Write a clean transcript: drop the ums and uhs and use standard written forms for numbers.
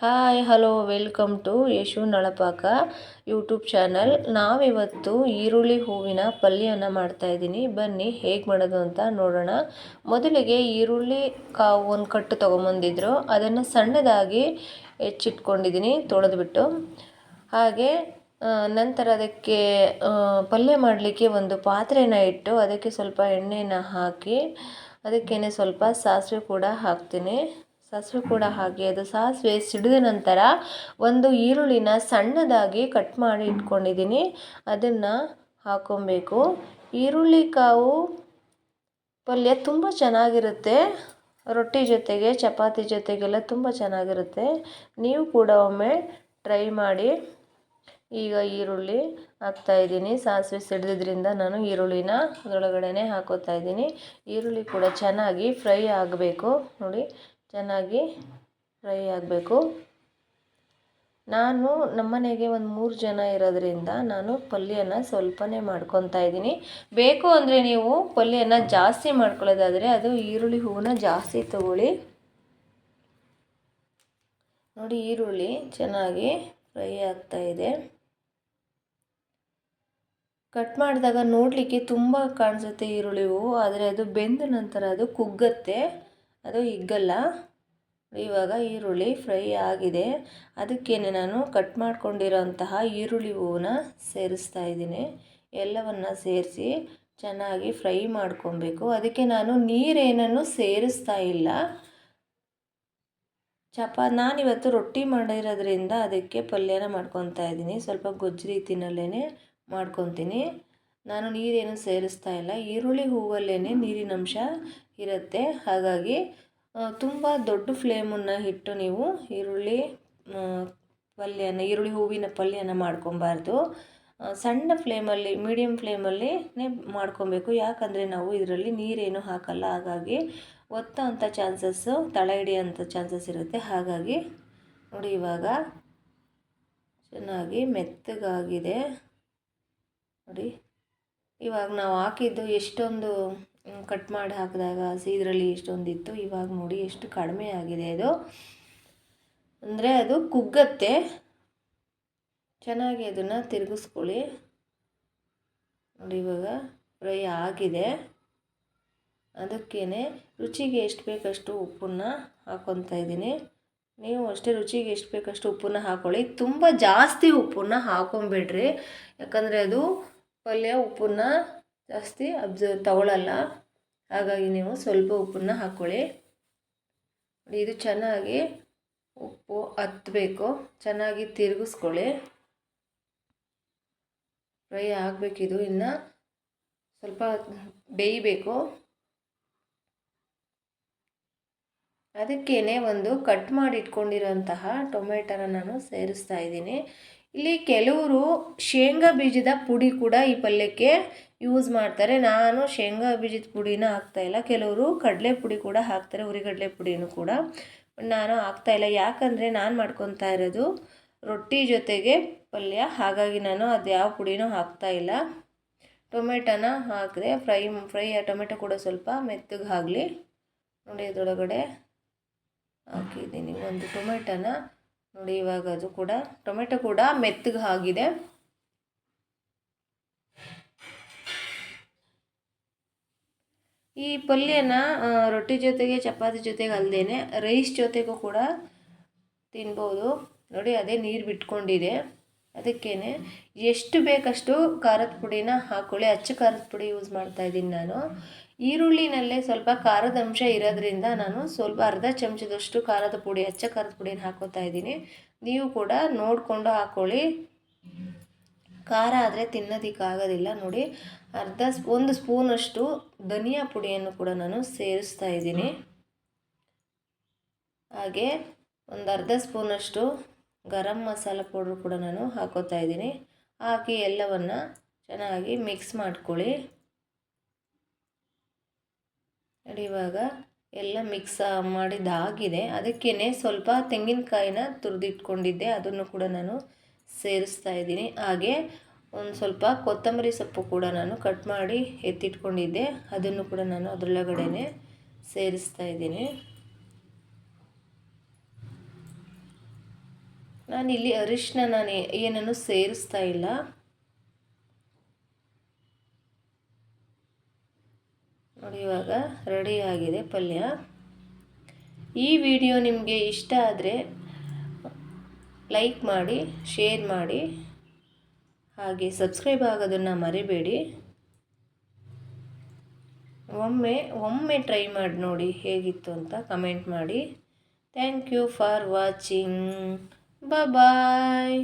Hi hello welcome to Yashu Nalapaka YouTube channel. ನಾವಿವತ್ತು ಈರುಳ್ಳಿ ಹೂವಿನ ಪಲ್ಯನ ಮಾಡ್ತಾಯಿದ್ದೀನಿ. ಬನ್ನಿ ಹೇಗೆ ಮಾಡೋದು ಅಂತ ನೋಡೋಣ. ಮೊದಲಿಗೆ ಈರುಳ್ಳಿ ಒಂದು ಕಟ್ಟು ತೊಗೊಂಬಂದಿದ್ರು, ಅದನ್ನು ಸಣ್ಣದಾಗಿ ಹೆಚ್ಚಿಟ್ಕೊಂಡಿದ್ದೀನಿ ತೊಳೆದ್ಬಿಟ್ಟು. ಹಾಗೆ ನಂತರ ಅದಕ್ಕೆ ಪಲ್ಯ ಮಾಡಲಿಕ್ಕೆ ಒಂದು ಪಾತ್ರೆನ ಇಟ್ಟು ಅದಕ್ಕೆ ಸ್ವಲ್ಪ ಎಣ್ಣೆನ ಹಾಕಿ ಅದಕ್ಕೇ ಸ್ವಲ್ಪ ಸಾಸಿವೆ ಕೂಡ ಹಾಕ್ತೀನಿ. ಸಾಸಿವೆ ಕೂಡ ಹಾಕಿ ಅದು ಸಾಸಿವೆ ಸಿಡಿದ ನಂತರ ಒಂದು ಈರುಳ್ಳಿನ ಸಣ್ಣದಾಗಿ ಕಟ್ ಮಾಡಿ ಇಟ್ಕೊಂಡಿದ್ದೀನಿ, ಅದನ್ನು ಹಾಕ್ಕೊಬೇಕು. ಈರುಳ್ಳಿ ಕಾವು ಪಲ್ಯ ತುಂಬ ಚೆನ್ನಾಗಿರುತ್ತೆ, ರೊಟ್ಟಿ ಜೊತೆಗೆ ಚಪಾತಿ ಜೊತೆಗೆಲ್ಲ ತುಂಬ ಚೆನ್ನಾಗಿರುತ್ತೆ. ನೀವು ಕೂಡ ಒಮ್ಮೆ ಟ್ರೈ ಮಾಡಿ. ಈಗ ಈರುಳ್ಳಿ ಹಾಕ್ತಾಯಿದ್ದೀನಿ. ಸಾಸಿವೆ ಸಿಡಿದ್ರಿಂದ ನಾನು ಈರುಳ್ಳಿನ ಅದರೊಳಗಡೆ ಹಾಕೋತಾ ಇದ್ದೀನಿ. ಈರುಳ್ಳಿ ಕೂಡ ಚೆನ್ನಾಗಿ ಫ್ರೈ ಆಗಬೇಕು. ನೋಡಿ, ಚೆನ್ನಾಗಿ ಫ್ರೈ ಆಗಬೇಕು. ನಾನು ನಮ್ಮನೆಗೆ ಒಂದು 3 ಜನ ಇರೋದ್ರಿಂದ ನಾನು ಪಲ್ಯನ ಸ್ವಲ್ಪನೇ ಮಾಡ್ಕೊತಾ ಇದ್ದೀನಿ. ಬೇಕು ಅಂದರೆ ನೀವು ಪಲ್ಯನ ಜಾಸ್ತಿ ಮಾಡ್ಕೊಳ್ಳೋದಾದರೆ ಅದು ಈರುಳ್ಳಿ ಹೂವನ್ನ ಜಾಸ್ತಿ ತಗೊಳ್ಳಿ. ನೋಡಿ, ಈರುಳ್ಳಿ ಚೆನ್ನಾಗಿ ಫ್ರೈ ಆಗ್ತಾ ಇದೆ. ಕಟ್ ಮಾಡಿದಾಗ ನೋಡಲಿಕ್ಕೆ ತುಂಬ ಕಾಣಿಸುತ್ತೆ ಈರುಳ್ಳಿ ಹೂವು, ಆದರೆ ಅದು ಬೆಂದ ನಂತರ ಅದು ಕುಗ್ಗತ್ತೆ, ಅದು ಹಿಗ್ಗಲ್ಲ. ಇವಾಗ ಈರುಳ್ಳಿ ಫ್ರೈ ಆಗಿದೆ. ಅದಕ್ಕೇ ನಾನು ಕಟ್ ಮಾಡ್ಕೊಂಡಿರೋಂತಹ ಈರುಳ್ಳಿ ಹೂವನ್ನ ಸೇರಿಸ್ತಾ ಇದ್ದೀನಿ. ಎಲ್ಲವನ್ನು ಸೇರಿಸಿ ಚೆನ್ನಾಗಿ ಫ್ರೈ ಮಾಡ್ಕೊಬೇಕು. ಅದಕ್ಕೆ ನಾನು ನೀರೇನನ್ನು ಸೇರಿಸ್ತಾ ಇಲ್ಲ. ನಾನಿವತ್ತು ರೊಟ್ಟಿ ಮಾಡಿರೋದ್ರಿಂದ ಅದಕ್ಕೆ ಪಲ್ಯನ ಮಾಡ್ಕೊತಾ ಇದ್ದೀನಿ. ಸ್ವಲ್ಪ ಗೊಜ್ಜು ರೀತಿಯಲ್ಲೇ ಮಾಡ್ಕೊತೀನಿ. ನಾನು ನೀರೇನು ಸೇರಿಸ್ತಾ ಇಲ್ಲ. ಈರುಳ್ಳಿ ಹೂವಲ್ಲೇ ನೀರಿನಂಶ ಇರುತ್ತೆ. ಹಾಗಾಗಿ ತುಂಬ ದೊಡ್ಡ ಫ್ಲೇಮನ್ನು ಇಟ್ಟು ನೀವು ಈರುಳ್ಳಿ ಹೂವಿನ ಪಲ್ಯನ ಮಾಡ್ಕೊಬಾರ್ದು. ಸಣ್ಣ ಫ್ಲೇಮಲ್ಲಿ, ಮೀಡಿಯಮ್ ಫ್ಲೇಮಲ್ಲಿ ಮಾಡ್ಕೊಬೇಕು. ಯಾಕಂದರೆ ನಾವು ಇದರಲ್ಲಿ ನೀರೇನು ಹಾಕಲ್ಲ, ಹಾಗಾಗಿ ಒತ್ತೋ ಅಂಥ ಚಾನ್ಸಸ್ಸು, ತಳ ಹಿಡಿಯೋಂಥ ಚಾನ್ಸಸ್ ಇರುತ್ತೆ. ಹಾಗಾಗಿ ನೋಡಿ, ಇವಾಗ ಚೆನ್ನಾಗಿ ಮೆತ್ತಗಾಗಿದೆ. ನೋಡಿ, ಇವಾಗ ನಾವು ಹಾಕಿದ್ದು ಎಷ್ಟೊಂದು ಕಟ್ ಮಾಡಿ ಹಾಕಿದಾಗ ಇದರಲ್ಲಿ ಎಷ್ಟೊಂದಿತ್ತು, ಇವಾಗ ನೋಡಿ ಎಷ್ಟು ಕಡಿಮೆ ಆಗಿದೆ. ಅದು ಅಂದರೆ ಅದು ಕುಗ್ಗತ್ತೆ. ಚೆನ್ನಾಗಿ ಅದನ್ನು ತಿರುಗಿಸ್ಕೊಳ್ಳಿ. ನೋಡಿ, ಇವಾಗ ಫ್ರೈ ಆಗಿದೆ. ಅದಕ್ಕೇ ರುಚಿಗೆ ಎಷ್ಟು ಬೇಕಷ್ಟು ಉಪ್ಪನ್ನು ಹಾಕ್ಕೊತಾ ಇದ್ದೀನಿ. ನೀವು ಅಷ್ಟೇ ರುಚಿಗೆ ಎಷ್ಟು ಬೇಕಷ್ಟು ಉಪ್ಪನ್ನು ಹಾಕ್ಕೊಳ್ಳಿ. ತುಂಬ ಜಾಸ್ತಿ ಉಪ್ಪನ್ನು ಹಾಕ್ಕೊಂಬಿಡ್ರಿ, ಯಾಕಂದರೆ ಅದು ಪಲ್ಯ ಉಪ್ಪನ್ನು ಜಾಸ್ತಿ ತಗೊಳ್ಳಲ್ಲ. ಹಾಗಾಗಿ ನೀವು ಸ್ವಲ್ಪ ಉಪ್ಪನ್ನು ಹಾಕ್ಕೊಳ್ಳಿ. ಇದು ಚೆನ್ನಾಗಿ ಉಪ್ಪು ಹತ್ತಬೇಕು. ಚೆನ್ನಾಗಿ ತಿರುಗಿಸ್ಕೊಳ್ಳಿ. ಫ್ರೈ ಆಗಬೇಕಿದು, ಇನ್ನು ಸ್ವಲ್ಪ ಬೇಯಬೇಕು. ಅದಕ್ಕೇ ಒಂದು ಕಟ್ ಮಾಡಿ ಇಟ್ಕೊಂಡಿರೋಂತಹ ಟೊಮೆಟೊನ ನಾನು ಸೇರಿಸ್ತಾ ಇದ್ದೀನಿ. ಇಲ್ಲಿ ಕೆಲವರು ಶೇಂಗಾ ಬೀಜದ ಪುಡಿ ಕೂಡ ಈ ಪಲ್ಯಕ್ಕೆ ಯೂಸ್ ಮಾಡ್ತಾರೆ. ನಾನು ಶೇಂಗಾ ಬೀಜದ ಪುಡಿನ ಹಾಕ್ತಾಯಿಲ್ಲ. ಕೆಲವರು ಕಡಲೆ ಪುಡಿ ಕೂಡ ಹಾಕ್ತಾರೆ, ಹುರಿಗಡಲೆ ಪುಡಿನೂ ಕೂಡ. ನಾನು ಹಾಕ್ತಾಯಿಲ್ಲ, ಯಾಕಂದರೆ ನಾನು ಮಾಡ್ಕೊತಾ ಇರೋದು ರೊಟ್ಟಿ ಜೊತೆಗೆ ಪಲ್ಯ. ಹಾಗಾಗಿ ನಾನು ಅದು ಯಾವ ಪುಡಿನೂ ಹಾಕ್ತಾಯಿಲ್ಲ. ಟೊಮೆಟೊನ ಹಾಕಿದೆ, ಫ್ರೈ ಟೊಮೆಟೊ ಕೂಡ ಸ್ವಲ್ಪ ಮೆತ್ತಗಾಗಲಿ. ನೋಡಿ, ಅದರೊಳಗಡೆ ಹಾಕಿದ್ದೀನಿ ಒಂದು ಟೊಮೆಟೊನ. ನೋಡಿ, ಇವಾಗ ಅದು ಕೂಡ ಟೊಮೆಟೊ ಕೂಡ ಮೆತ್ತಗೆ ಆಗಿದೆ. ಈ ಪಲ್ಯನ ರೊಟ್ಟಿ ಜೊತೆಗೆ ಚಪಾತಿ ಜೊತೆಗೆ ಅಲ್ಲದೇ ರೈಸ್ ಜೊತೆಗೂ ಕೂಡ ತಿನ್ಬೋದು. ನೋಡಿ, ಅದೇ ನೀರು ಬಿಟ್ಕೊಂಡಿದೆ. ಅದಕ್ಕೇ ಎಷ್ಟು ಬೇಕಷ್ಟು ಖಾರದ ಪುಡಿನ ಹಾಕ್ಕೊಳ್ಳಿ. ಅಚ್ಚ ಖಾರದ ಪುಡಿ ಯೂಸ್ ಮಾಡ್ತಾಯಿದ್ದೀನಿ ನಾನು. ಈರುಳ್ಳಿನಲ್ಲೇ ಸ್ವಲ್ಪ ಖಾರದ ಅಂಶ ಇರೋದ್ರಿಂದ ನಾನು ಸ್ವಲ್ಪ ಅರ್ಧ ಚಮಚದಷ್ಟು ಖಾರದ ಪುಡಿ, ಅಚ್ಚ ಖಾರದ ಪುಡಿನ ಹಾಕೋತಾ ಇದ್ದೀನಿ. ನೀವು ಕೂಡ ನೋಡಿಕೊಂಡು ಹಾಕ್ಕೊಳ್ಳಿ. ಖಾರ ಆದರೆ ತಿನ್ನೋದಕ್ಕಾಗೋದಿಲ್ಲ. ನೋಡಿ, ಒಂದು ಸ್ಪೂನಷ್ಟು ಧನಿಯಾ ಪುಡಿಯನ್ನು ಕೂಡ ನಾನು ಸೇರಿಸ್ತಾ ಇದ್ದೀನಿ. ಹಾಗೆ ಒಂದು ಅರ್ಧ ಸ್ಪೂನಷ್ಟು ಗರಂ ಮಸಾಲ ಪೌಡ್ರ್ ಕೂಡ ನಾನು ಹಾಕೋತಾ ಇದ್ದೀನಿ. ಹಾಕಿ ಎಲ್ಲವನ್ನು ಚೆನ್ನಾಗಿ ಮಿಕ್ಸ್ ಮಾಡ್ಕೊಳ್ಳಿ. ನೋಡಿ, ಇವಾಗ ಎಲ್ಲ ಮಿಕ್ಸ್ ಮಾಡಿದ್ದಾಗಿದೆ. ಅದಕ್ಕೇ ಸ್ವಲ್ಪ ತೆಂಗಿನಕಾಯಿನ ತುರಿದಿಟ್ಕೊಂಡಿದ್ದೆ, ಅದನ್ನು ಕೂಡ ನಾನು ಸೇರಿಸ್ತಾ ಇದ್ದೀನಿ. ಹಾಗೆ ಒಂದು ಸ್ವಲ್ಪ ಕೊತ್ತಂಬರಿ ಸೊಪ್ಪು ಕೂಡ ನಾನು ಕಟ್ ಮಾಡಿ ಎತ್ತಿಟ್ಕೊಂಡಿದ್ದೆ, ಅದನ್ನು ಕೂಡ ನಾನು ಅದರೊಳಗಡೆ ಸೇರಿಸ್ತಾ ಇದ್ದೀನಿ. ನಾನಿಲ್ಲಿ ಅರಿಶಿನ ಏನನ್ನು ಸೇರಿಸ್ತಾ ಇಲ್ಲ. ನೋಡಿ, ಇವಾಗ ರೆಡಿಯಾಗಿದೆ ಪಲ್ಯ. ಈ ವಿಡಿಯೋ ನಿಮಗೆ ಇಷ್ಟ ಆದರೆ ಲೈಕ್ ಮಾಡಿ, ಶೇರ್ ಮಾಡಿ, ಹಾಗೆ ಸಬ್ಸ್ಕ್ರೈಬ್ ಆಗೋದನ್ನು ಮರಿಬೇಡಿ. ಒಮ್ಮೆ ಟ್ರೈ ಮಾಡಿ ನೋಡಿ ಹೇಗಿತ್ತು ಅಂತ ಕಮೆಂಟ್ ಮಾಡಿ. Thank you for watching. Bye.